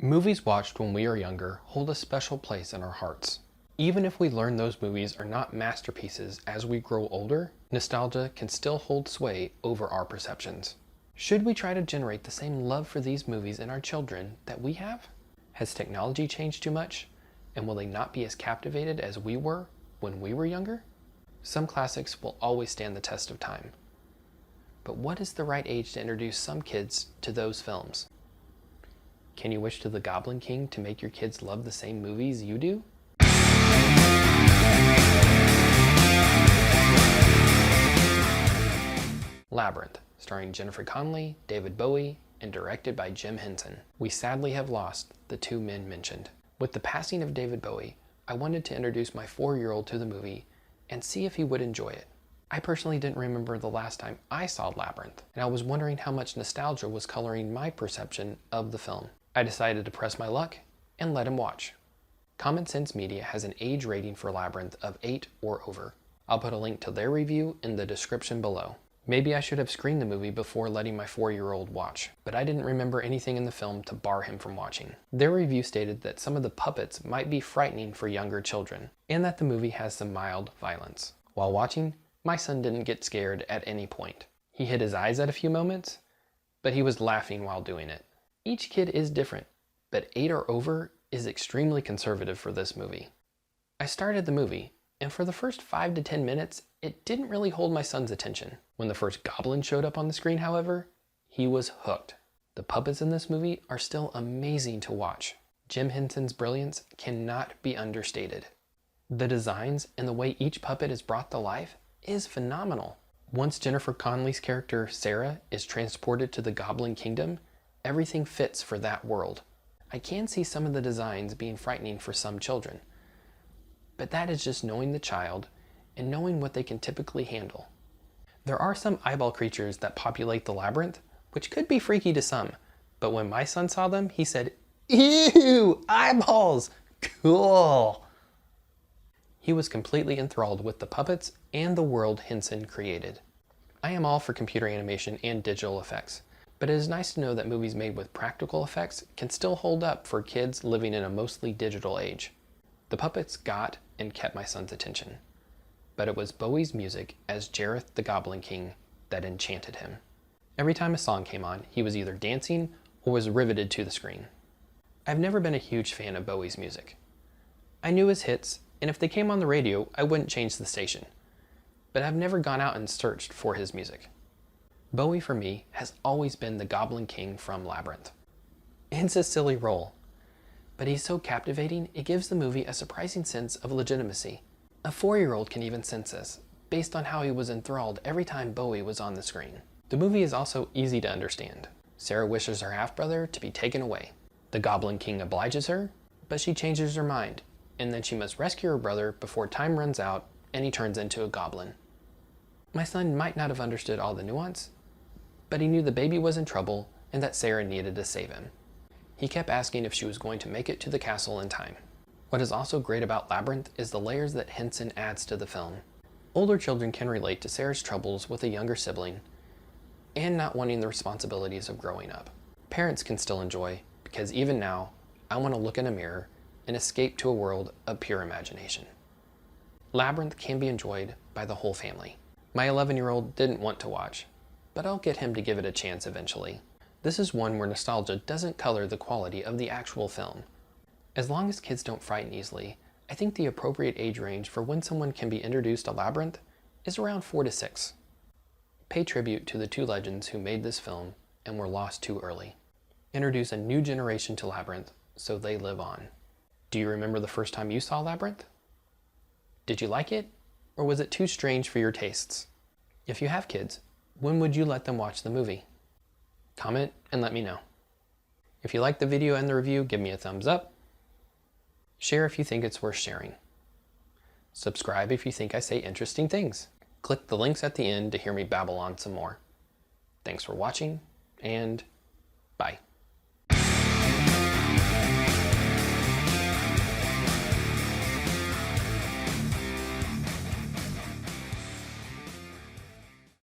Movies watched when we are younger hold a special place in our hearts. Even if we learn those movies are not masterpieces as we grow older, nostalgia can still hold sway over our perceptions. Should we try to generate the same love for these movies in our children that we have? Has technology changed too much? And will they not be as captivated as we were when we were younger? Some classics will always stand the test of time. But what is the right age to introduce some kids to those films? Can you wish to the Goblin King to make your kids love the same movies you do? Labyrinth, starring Jennifer Connelly, David Bowie, and directed by Jim Henson. We sadly have lost the two men mentioned. With the passing of David Bowie, I wanted to introduce my 4-year-old to the movie and see if he would enjoy it. I personally didn't remember the last time I saw Labyrinth, and I was wondering how much nostalgia was coloring my perception of the film. I decided to press my luck and let him watch. Common Sense Media has an age rating for Labyrinth of 8 or over. I'll put a link to their review in the description below. Maybe I should have screened the movie before letting my 4-year-old watch, but I didn't remember anything in the film to bar him from watching. Their review stated that some of the puppets might be frightening for younger children, and that the movie has some mild violence. While watching, my son didn't get scared at any point. He hid his eyes at a few moments, but he was laughing while doing it. Each kid is different, but 8 or over is extremely conservative for this movie. I started the movie, and for the first 5 to 10 minutes, it didn't really hold my son's attention. When the first goblin showed up on the screen, however, he was hooked. The puppets in this movie are still amazing to watch. Jim Henson's brilliance cannot be understated. The designs and the way each puppet is brought to life is phenomenal. Once Jennifer Connelly's character, Sarah, is transported to the Goblin Kingdom, everything fits for that world. I can see some of the designs being frightening for some children, but that is just knowing the child and knowing what they can typically handle. There are some eyeball creatures that populate the labyrinth, which could be freaky to some, but when my son saw them, he said, "Ew, eyeballs, cool." He was completely enthralled with the puppets and the world Henson created. I am all for computer animation and digital effects, but it is nice to know that movies made with practical effects can still hold up for kids living in a mostly digital age. The puppets got and kept my son's attention, but it was Bowie's music as Jareth the Goblin King that enchanted him. Every time a song came on, he was either dancing or was riveted to the screen. I've never been a huge fan of Bowie's music. I knew his hits, and if they came on the radio, I wouldn't change the station, but I've never gone out and searched for his music. Bowie, for me, has always been the Goblin King from Labyrinth. It's a silly role, but he's so captivating it gives the movie a surprising sense of legitimacy. A 4-year-old can even sense this, based on how he was enthralled every time Bowie was on the screen. The movie is also easy to understand. Sarah wishes her half-brother to be taken away. The Goblin King obliges her, but she changes her mind, and then she must rescue her brother before time runs out and he turns into a goblin. My son might not have understood all the nuance, but he knew the baby was in trouble and that Sarah needed to save him. He kept asking if she was going to make it to the castle in time. What is also great about Labyrinth is the layers that Henson adds to the film. Older children can relate to Sarah's troubles with a younger sibling and not wanting the responsibilities of growing up. Parents can still enjoy, because even now, I want to look in a mirror and escape to a world of pure imagination. Labyrinth can be enjoyed by the whole family. My 11-year-old didn't want to watch, but I'll get him to give it a chance eventually. This is one where nostalgia doesn't color the quality of the actual film. As long as kids don't frighten easily, I think the appropriate age range for when someone can be introduced to Labyrinth is around 4 to 6. Pay tribute to the two legends who made this film and were lost too early. Introduce a new generation to Labyrinth so they live on. Do you remember the first time you saw Labyrinth? Did you like it, or was it too strange for your tastes? If you have kids, when would you let them watch the movie? Comment and let me know. If you liked the video and the review, give me a thumbs up. Share if you think it's worth sharing. Subscribe if you think I say interesting things. Click the links at the end to hear me babble on some more. Thanks for watching, and bye.